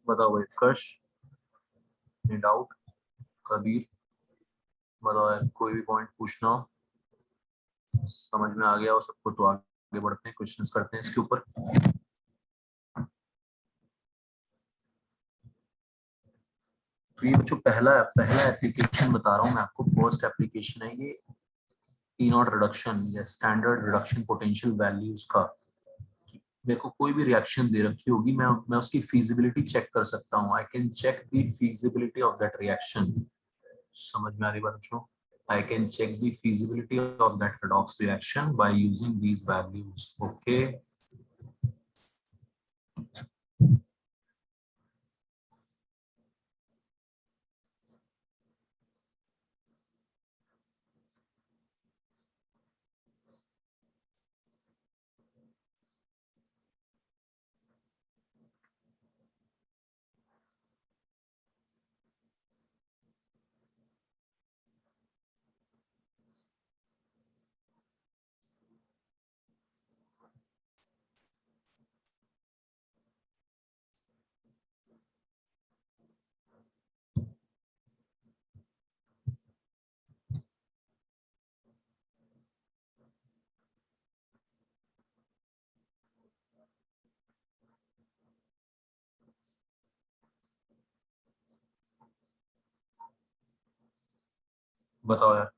बताओ भाई उत्कर्ष, any डाउट? कबीर, बताओ यार, कोई भी पॉइंट पूछना हो, समझ में आ गया हो सबको तो आगे बढ़ते हैं, क्वेश्चंस करते हैं इसके ऊपर। तो ये बच्चों पहला एप्लीकेशन बता रहा हूँ मैं आपको, फर्स्ट एप्लीकेशन है ये ई नॉट रिडक्शन या स्टैंडर्ड रिडक्शन पोटेंशियल वैल्यूज का। मेरे को कोई भी रिएक्शन दे रखी होगी, मैं उसकी फीजिबिलिटी चेक कर सकता हूँ, I can check the feasibility of that reaction. समझ में आ रही बात बच्चों? I can check the feasibility of that redox reaction by using these values. Okay. बताओ यार।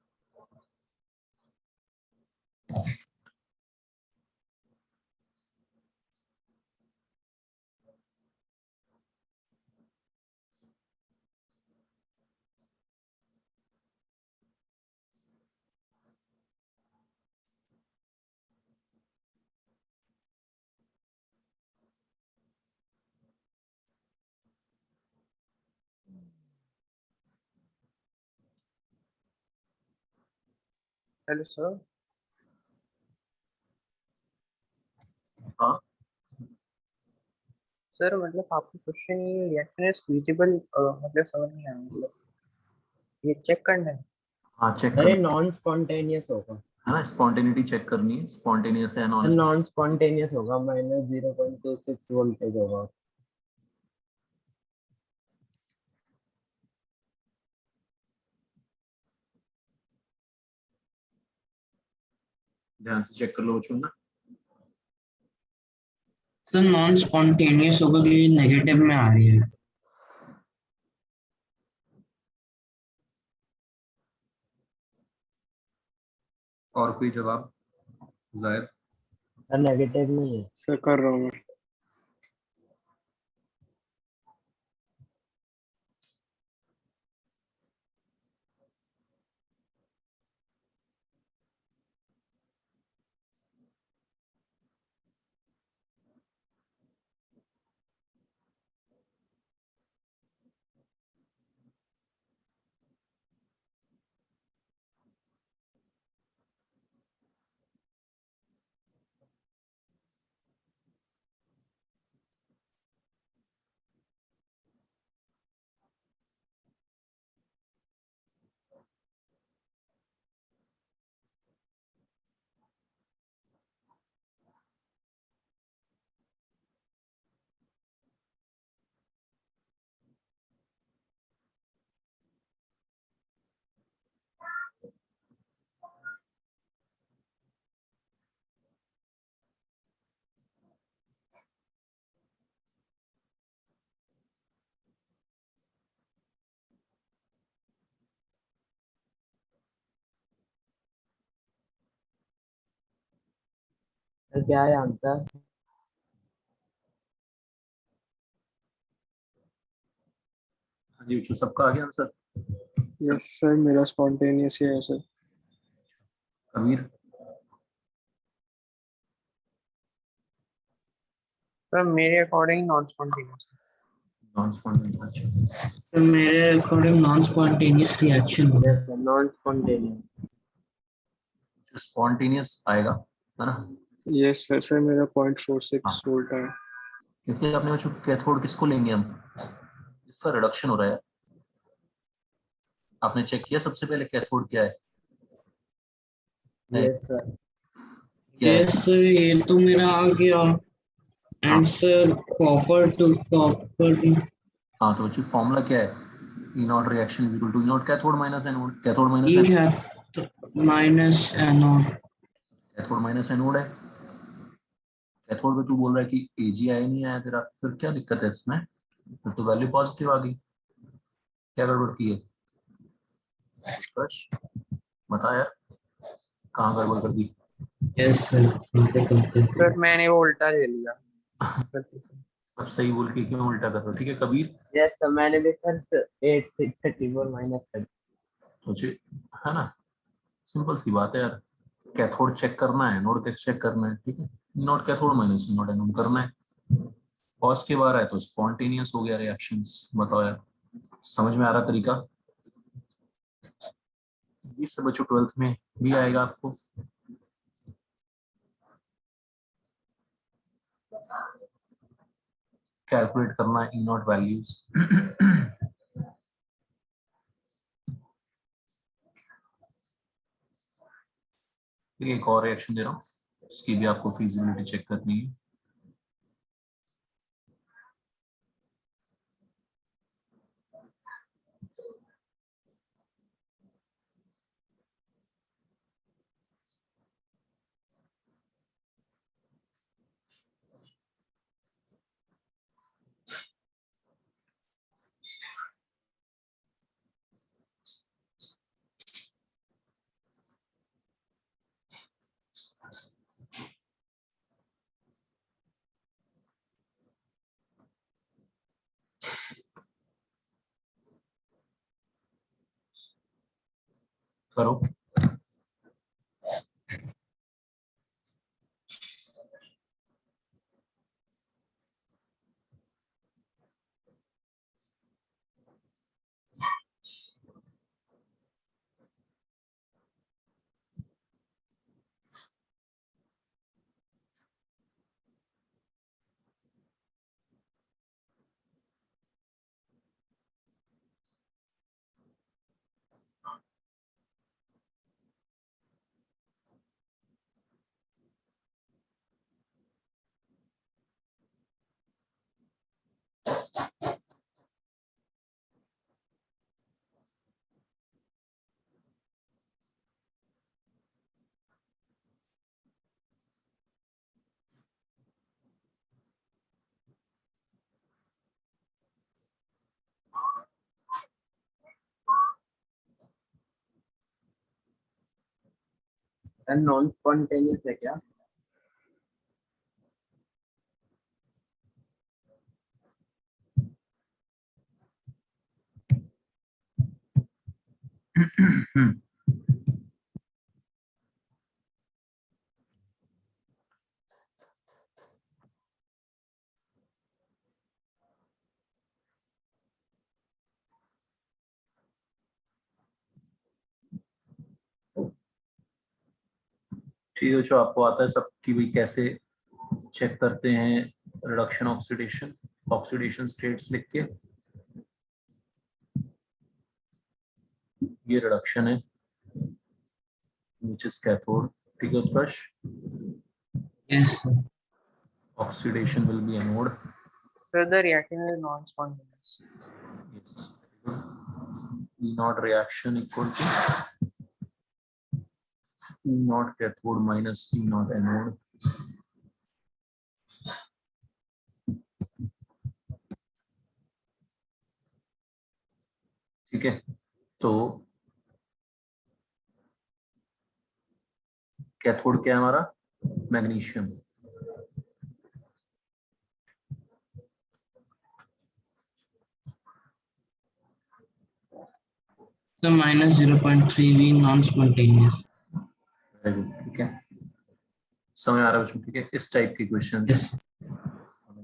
Hello sir.
हाँ
सर मतलब आपका क्वेश्चन ये रिएक्शन इज फिजिबल, मतलब समझ नहीं आया, मतलब ये चेक करना है।
हाँ, चेक
सर
कर,
ये नॉन स्पॉन्टेनियस होगा।
है ना, स्पॉन्टेनिटी चेक करनी है, स्पॉन्टेनियस है नॉन।
नॉन स्पॉन्टेनियस होगा, -0.26 वोल्टेज होगा।
ध्यान से चेक कर लो बच्चों ना।
सर नॉन स्पॉन्टेनियस होगा तो ये नेगेटिव में आ रही है।
और कोई जवाब जायद?
सर नेगेटिव में ही है।
सर कर रहा हूँ मैं।
सर क्या है आंसर?
जी बच्चों, सबका आ गया आंसर?
यस सर, मेरा स्पॉन्टेनियस ही है सर।
कबीर?
सर मेरे according non spontaneous.
Non spontaneous. अच्छा,
तो मेरे अकॉर्डिंग नॉन स्पॉन्टेनियस रिएक्शन होगा।
Yes sir, non spontaneous.
Spontaneous आएगा, है ना?
यस सर, सर मेरा 0.46
हाँ।
वोल्ट है।
क्योंकि आपने बच्चों कैथोड किसको लेंगे हम? इसका रिडक्शन हो रहा है। आपने चेक किया सबसे पहले कैथोड क्या है?
Yes sir.
क्या है?
यस ये तो मेरा आ गया
हाँ
आंसर, कॉपर टू कॉपर।
हाँ, तो बच्चों फॉर्मूला क्या है? E naught reaction is equal to E naught cathode minus anode. Cathode minus
E
anode,
है minus anode.
Cathode minus anode है। कैथोड पे तू बोल रहा है कि एजी आया नहीं आया तेरा, फिर क्या दिक्कत है इसमें? फिर तो वैल्यू पॉजिटिव आ गई। क्या गड़बड़ की है? उत्कर्ष, बता यार, कहाँ गड़बड़ कर दी?
यस सर, करते
सर मैंने वो उल्टा ले लिया गलती से।
सब सही बोल के क्यों उल्टा कर रहे हो? ठीक है कबीर,
यस सर, मैंने भी सर 8634 माइनस कर
सोचे, है ना? सिंपल सी बात है यार। कैथोड चेक करना है, नोड कैसे चेक करना है, ठीक है? Node cathode minus node anode करना है। पॉजिटिव आ रहा है तो स्पॉन्टेनियस हो गया रिएक्शंस। बताओ यार, समझ में आ रहा तरीका? ये सब बच्चों 12th में भी आएगा आपको। कैलकुलेट करना है ई नॉट वैल्यूज। एक और रिएक्शन दे रहा हूँ, इसकी भी आपको फिजिबिलिटी चेक करनी है। करो।
सर, नॉन स्पॉन्टेनियस है क्या?
ठीक है, जो आपको आता है सब कि भाई कैसे चेक करते हैं रिडक्शन ऑक्सीडेशन, ऑक्सीडेशन स्टेट्स लिख के। ये रिडक्शन है व्हिच इज कैथोड, ठीक है Utkarsh?
Yes sir.
Oxidation will be anode.
Sir the reaction is non spontaneous.
E naught reaction equal to E naught cathode minus E naught anode। ठीक है, तो कैथोड क्या है हमारा? Magnesium.
So minus 0.3v non-spontaneous.
Very good, ठीक है, समझ आ रहा है बच्चों, ठीक है। इस टाइप के क्वेश्चंस
Yes.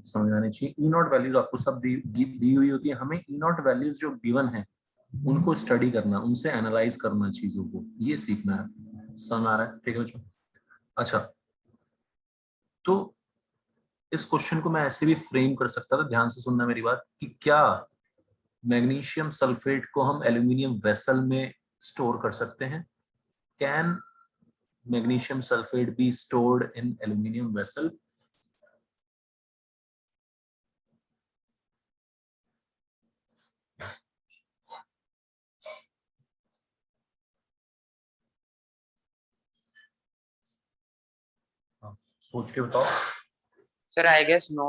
समझ आने चाहिए। ई नॉट वैल्यूज आपको सब दी हुई होती है, हमें ई नॉट वैल्यूज जो गिवन है उनको स्टडी करना, उनसे एनालाइज करना चीजों को, ये सीखना है। समझ आ रहा है, ठीक है बच्चों। अच्छा, तो इस क्वेश्चन को मैं ऐसे भी फ्रेम कर सकता था, ध्यान से सुनना मेरी बात, कि क्या मैग्नीशियम सल्फेट को हम एल्यूमिनियम वेसल में स्टोर कर सकते हैं? Can magnesium sulphate be stored in aluminium vessel? सोच के बताओ।
Sir, I guess no.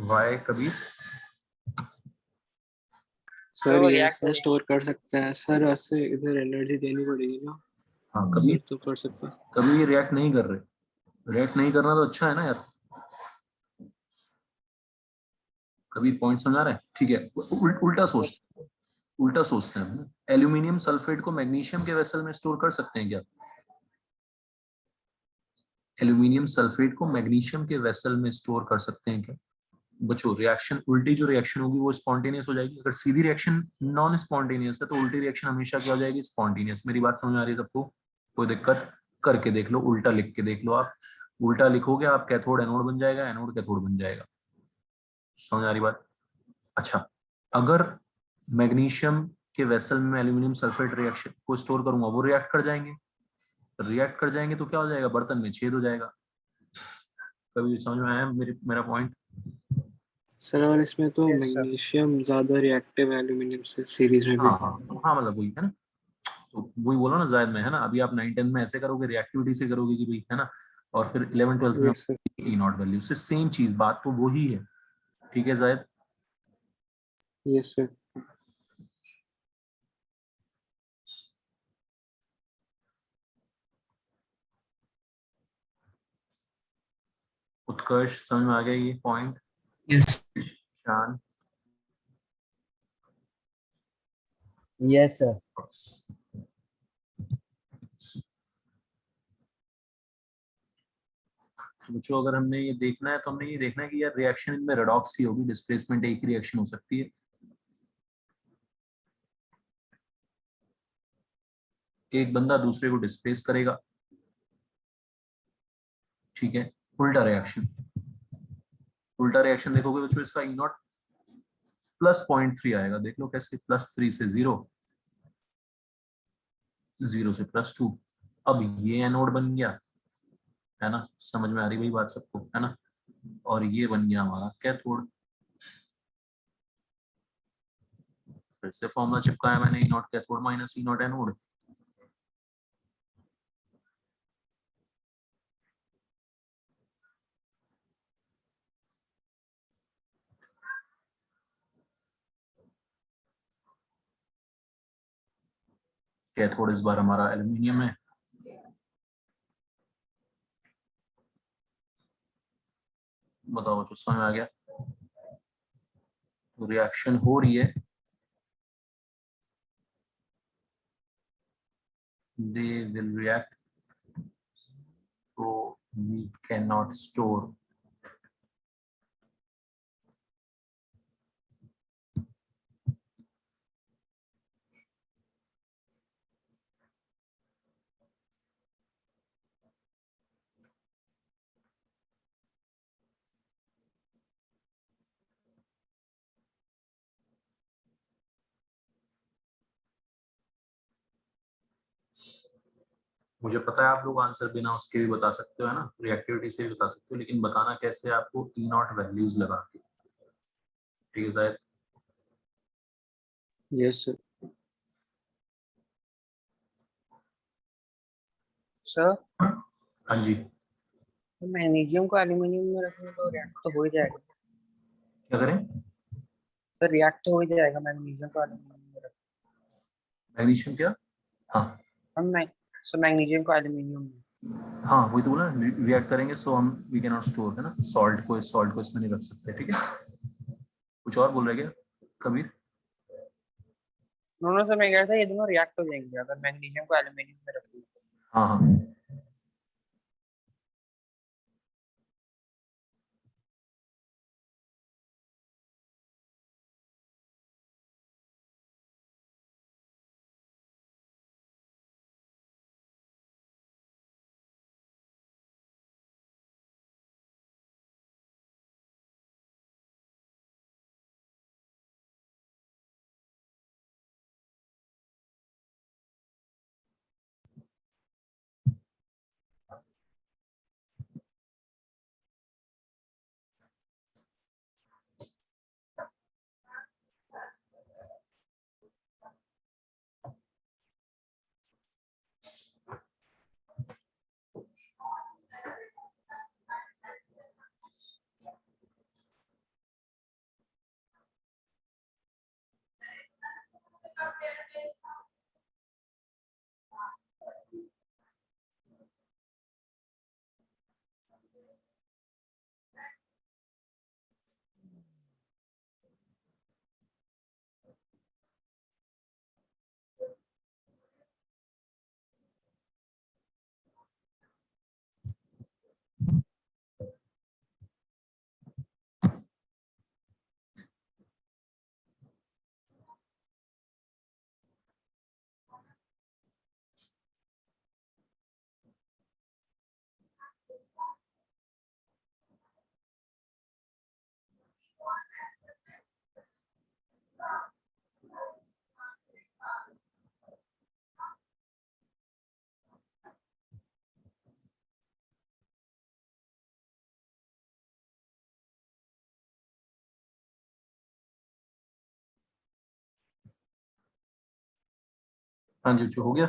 Why कभी?
सर
वो
ये
react
ऐसा
करेंगे।
स्टोर कर सकते हैं सर, ऐसे इधर एनर्जी देनी पड़ेगी ना
हाँ, कभी
सर, तो कर सकते हैं।
कभी ये रिएक्ट नहीं कर रहे, रिएक्ट नहीं करना तो अच्छा है ना यार। कभी पॉइंट समझ आ रहा है, ठीक है। उल्टा सोचते हैं, एल्यूमिनियम सल्फेट को मैग्नीशियम के वेसल में स्टोर कर सकते हैं क्या? एल्यूमिनियम सल्फेट को मैग्नीशियम के वेसल में स्टोर कर सकते हैं क्या? बच्चों, रिएक्शन उल्टी जो रिएक्शन होगी वो स्पॉन्टेनियस हो जाएगी। अगर सीधी रिएक्शन नॉन स्पॉन्टेनियस है तो उल्टी रिएक्शन हमेशा क्या हो जाएगी? स्पॉन्टेनियस। मेरी बात समझ आ रही है सबको? कोई दिक्कत? करके देख लो, उल्टा लिख के देख लो। आप उल्टा लिखोगे आप कैथोड एनोड बन जाएगा, एनोड कैथोड बन जाएगा। समझ आ रही बात? अच्छा, अगर मैग्नीशियम के वेसल में एल्यूमिनियम सल्फेट रिएक्शन को स्टोर करूंगा, वो रिएक्ट कर जाएंगे। रिएक्ट कर जाएंगे तो क्या हो जाएगा? बर्तन में छेद हो जाएगा। कभी समझ में आया मेरा पॉइंट?
सर और इसमें तो
Yes, sir.
मैग्नीशियम ज्यादा रिएक्टिव है एल्यूमिनियम से सीरीज में भी।
हाँ हाँ हाँ, मतलब वही है ना, तो वही बोला ना जायद में, है ना। अभी आप 9-10 में ऐसे करोगे, रिएक्टिविटी से करोगे कि भाई, है ना, और फिर 11-12 में
yes sir.
E not value से सेम चीज, बात तो वही है, ठीक है जायद?
Yes sir.
उत्कर्ष समझ में आ गया ये पॉइंट?
Yes.
शान?
Yes, sir.
तो बच्चों, अगर हमने ये देखना है तो हमने ये देखना है कि यार रिएक्शन इनमें रेडॉक्स ही होगी, डिस्प्लेसमेंट एक ही रिएक्शन हो सकती है। एक बंदा दूसरे को डिस्प्लेस करेगा, ठीक है। उल्टा रिएक्शन, उल्टा रिएक्शन देखोगे बच्चों, इसका ई नॉट +0.3 आएगा। देख लो कैसे, +3 से 0, 0 से +2। अब ये एनोड बन गया, है ना, समझ में आ रही वही बात सबको, है ना। और ये बन गया हमारा कैथोड। फिर से फॉर्मूला चिपकाया मैंने, E naught cathode minus E naught anode. Cathode इस बार हमारा एल्यूमिनियम है। बताओ जो समझ में आ गया? तो रिएक्शन हो रही है, they will react, so we cannot store. मुझे पता है आप लोग आंसर बिना उसके भी बता सकते हो, है ना, रिएक्टिविटी से भी बता सकते हो, लेकिन बताना कैसे आपको? ई नॉट वैल्यूज लगा के, ठीक है शायद?
Yes sir.
Sir,
हाँ जी,
तो मैग्नीशियम को एल्यूमिनियम में रखेंगे तो रिएक्ट तो हो ही जाएगा।
क्या करें?
सर रिएक्ट तो हो ही जाएगा मैग्नीशियम को एल्यूमिनियम में रखेंगे।
मैग्नीशियम क्या? हाँ
सर मैग्नीशियम को एल्यूमिनियम में।
हाँ, वही तो बोला, रिएक्ट करेंगे सो हम वी कैन नॉट स्टोर, है ना, सॉल्ट को इसमें नहीं रख सकते, ठीक है। कुछ और बोल रहे क्या कबीर?
दोनों से मैं कह रहा था ये दोनों रिएक्ट हो जाएंगे अगर मैग्नीशियम को एल्यूमिनियम में रख दूं।
हाँ हाँ हाँ जी, जो हो गया।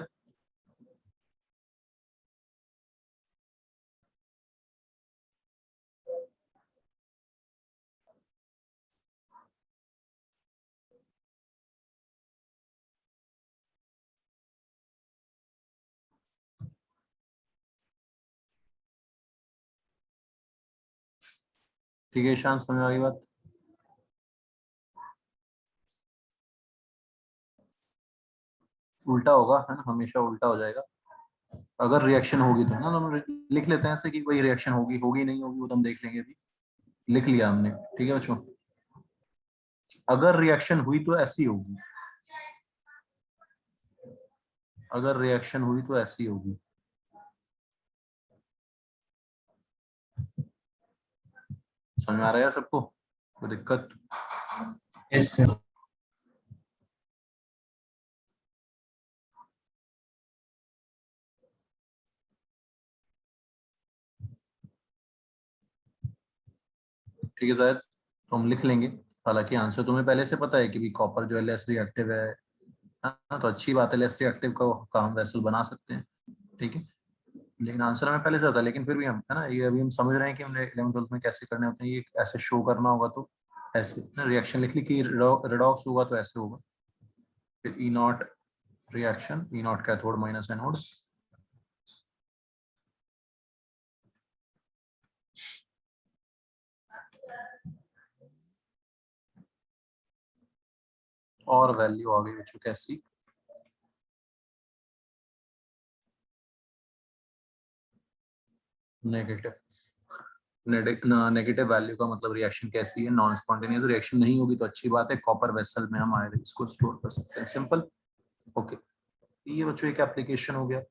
ठीक है ईशान, समझ आ गई बात। उल्टा होगा है ना, हमेशा उल्टा हो जाएगा अगर रिएक्शन होगी तो, है ना। तो हम लिख लेते हैं ऐसे कि कोई रिएक्शन होगी, होगी नहीं होगी वो तो हम देख लेंगे अभी। लिख लिया हमने, ठीक है बच्चों। अगर रिएक्शन हुई तो ऐसी होगी, अगर रिएक्शन हुई तो ऐसी होगी। समझ में आ रहा है यार सबको, कोई दिक्कत?
Yes sir.
ठीक है शायद, तो हम लिख लेंगे। हालांकि आंसर तुम्हें पहले से पता है कि भी कॉपर जो है लेस रिएक्टिव है ना, तो अच्छी बात है, लेस रिएक्टिव का हम वेसल बना सकते हैं, ठीक है। लेकिन आंसर हमें पहले से आता है, लेकिन फिर भी हम, है ना, ये अभी हम समझ रहे हैं कि हमने 11th-12th में कैसे करने होते हैं। ये ऐसे शो करना होगा तो ऐसे रिएक्शन लिख ली कि रिडॉक्स होगा तो ऐसे होगा। फिर E naught reaction, E naught cathode minus anode, और वैल्यू आ गई बच्चों कैसी, नेगेटिव। नेगेटिव वैल्यू का मतलब रिएक्शन कैसी है, नॉन स्पॉन्टेनियस रिएक्शन नहीं होगी तो अच्छी बात है, कॉपर वेसल में हम आए इसको स्टोर कर सकते हैं, सिंपल। ओके, ये बच्चों एक एप्लीकेशन हो गया।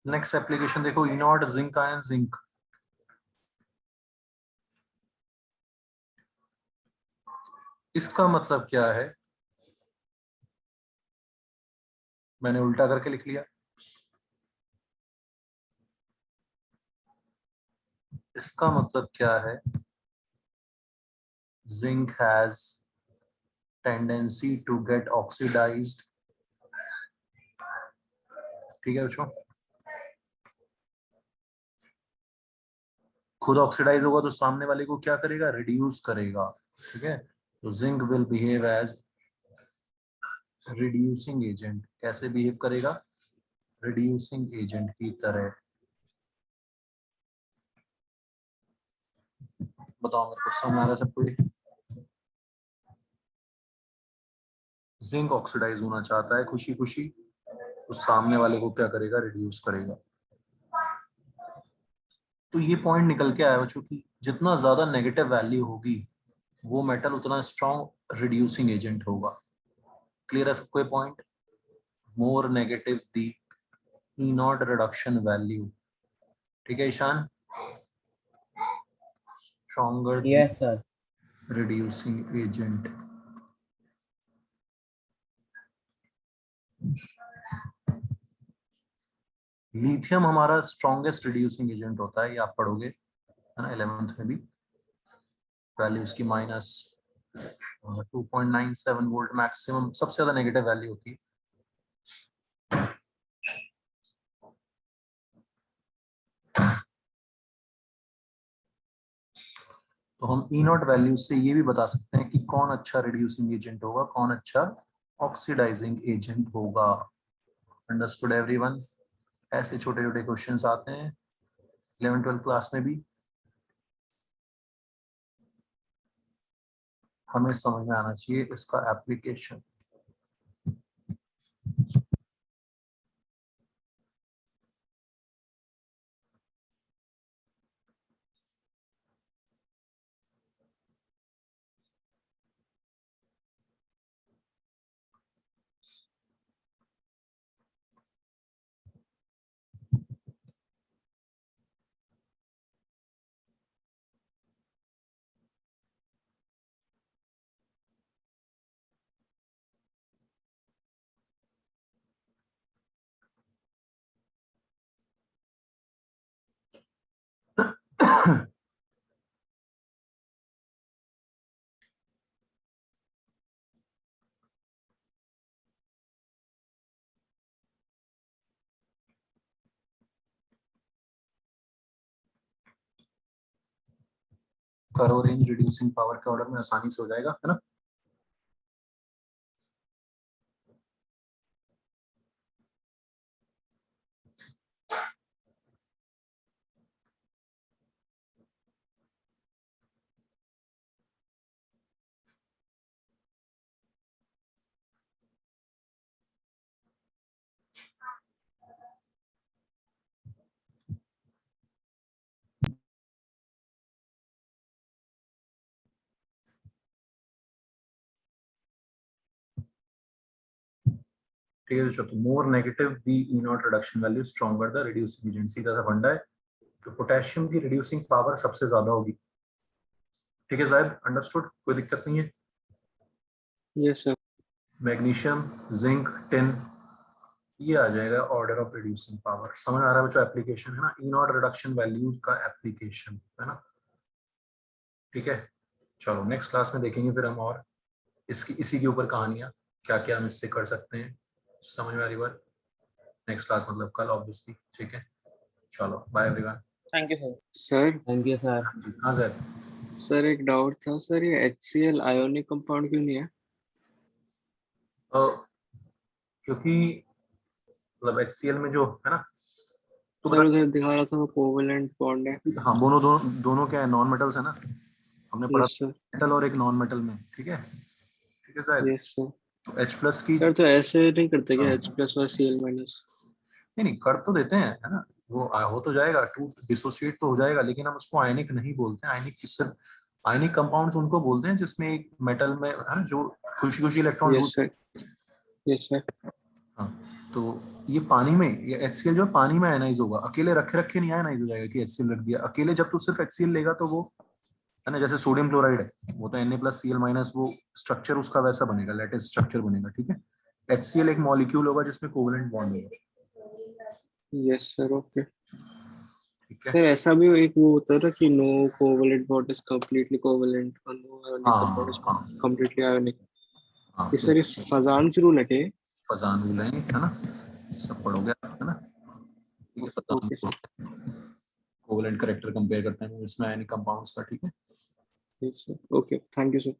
नेक्स्ट एप्लीकेशन देखो, ई नॉट जिंक आयन जिंक। इसका मतलब क्या है, मैंने उल्टा करके लिख लिया। इसका मतलब क्या है, zinc has tendency to get oxidised, ठीक है बच्चों। खुद ऑक्सीडाइज होगा तो सामने वाले को क्या करेगा, रिड्यूस करेगा, ठीक है। तो zinc will behave as reducing agent. कैसे बिहेव करेगा, रिड्यूसिंग एजेंट की तरह। बताओ मेरे को, समझ आ रहा है सब कोई? जिंक ऑक्सीडाइज होना चाहता है खुशी खुशी, तो सामने वाले को क्या करेगा, रिड्यूस करेगा। तो ये पॉइंट निकल के आया बच्चों की जितना ज्यादा नेगेटिव वैल्यू होगी वो मेटल उतना स्ट्रॉन्ग रिड्यूसिंग एजेंट होगा। क्लियर है सबको ये point? More negative the E naught reduction value, ठीक है Ishan? Stronger
yes sir.
Reducing agent. Lithium हमारा स्ट्रॉन्गेस्ट रिड्यूसिंग एजेंट होता है, ये आप पढ़ोगे है ना 11th में भी। वैल्यू उसकी माइनस 2.97 वोल्ट मैक्सिमम, सबसे ज्यादा नेगेटिव वैल्यू होती है। तो हम ई नॉट वैल्यू से ये भी बता सकते हैं कि कौन अच्छा रिड्यूसिंग एजेंट होगा, कौन अच्छा ऑक्सीडाइजिंग एजेंट होगा। Understood everyone? ऐसे छोटे छोटे क्वेश्चंस आते हैं 11th-12th क्लास में भी, हमें समझ में आना चाहिए इसका एप्लीकेशन। करो रेंज रिड्यूसिंग पावर के ऑर्डर में आसानी से हो जाएगा, है ना? ठीक है, तो मोर negative the E naught reduction value stronger the reducing agent, सीधा सा फंडा है। तो पोटेशियम की रिड्यूसिंग पावर सबसे ज्यादा होगी। ठीक है शायद, अंडरस्टूड, कोई दिक्कत नहीं है?
Yes sir.
Magnesium, zinc, tin, ये आ जाएगा ऑर्डर ऑफ रिड्यूसिंग पावर। समझ आ रहा है बच्चों? एप्लीकेशन है ना, ई नॉट रिडक्शन वैल्यूज का एप्लीकेशन, है ना? ठीक है, चलो नेक्स्ट क्लास में देखेंगे फिर हम, और इसकी इसी के ऊपर कहानियां, क्या क्या हम इससे कर सकते हैं। समझ में आ रही बात? नेक्स्ट क्लास मतलब कल ऑब्वियसली। ठीक है, चलो bye everyone.
Thank you sir.
Sir
thank you sir.
हाँ सर।
सर एक डाउट था सर, ये HCl आयोनिक कंपाउंड क्यों नहीं है?
क्योंकि मतलब HCl में जो है ना, तो
सर उधर दिखा रहा था वो कोवेलेंट बॉन्ड है।
हाँ दोनों क्या है, नॉन मेटल्स है ना, हमने पढ़ा
यस सर।
मेटल और एक नॉन मेटल में। ठीक है, ठीक है शायद।
Yes sir.
तो H+ की
सर तो ऐसे नहीं करते क्या,
हाँ,
H+ और Cl-?
नहीं कर तो देते हैं, है ना, वो हो तो जाएगा, टू डिसोसिएट तो हो जाएगा, लेकिन हम उसको आयनिक नहीं बोलते हैं। आयनिक सिर्फ आयनिक कंपाउंड्स उनको बोलते हैं जिसमें एक मेटल में है ना, जो खुशी खुशी electron
yes
lose.
Sir. Yes sir.
हाँ, तो ये पानी में, ये HCl जो पानी में आयनाइज होगा, अकेले रखे रखे नहीं आयनाइज हो जाएगा कि HCl रख दिया अकेले। जब तू सिर्फ HCl लेगा तो वो है ना, जैसे सोडियम क्लोराइड है वो तो Na+Cl- वो स्ट्रक्चर उसका वैसा बनेगा, लेटेस्ट स्ट्रक्चर बनेगा। ठीक है, HCl एक मॉलिक्यूल होगा जिसमें कोवेलेंट बॉन्ड होगा।
Yes sir. ओके
ठीक है,
सर, ऐसा भी एक वो होता है ना कि no covalent bond is completely covalent और नो आयोनिक कंपाउंड इज
हाँ हाँ
कंप्लीटली आयोनिक।
हाँ,
ये
तो
सर ये फजान से रूल है क्या ये?
फजान रूल है ना, सब पढ़ोगे आप, है ना? ये Fazan
okay sir.
Covalent character compare करते हैं इसमें आयनिक कंपाउंड्स का। ठीक है,
yes sir. Okay, thank you sir.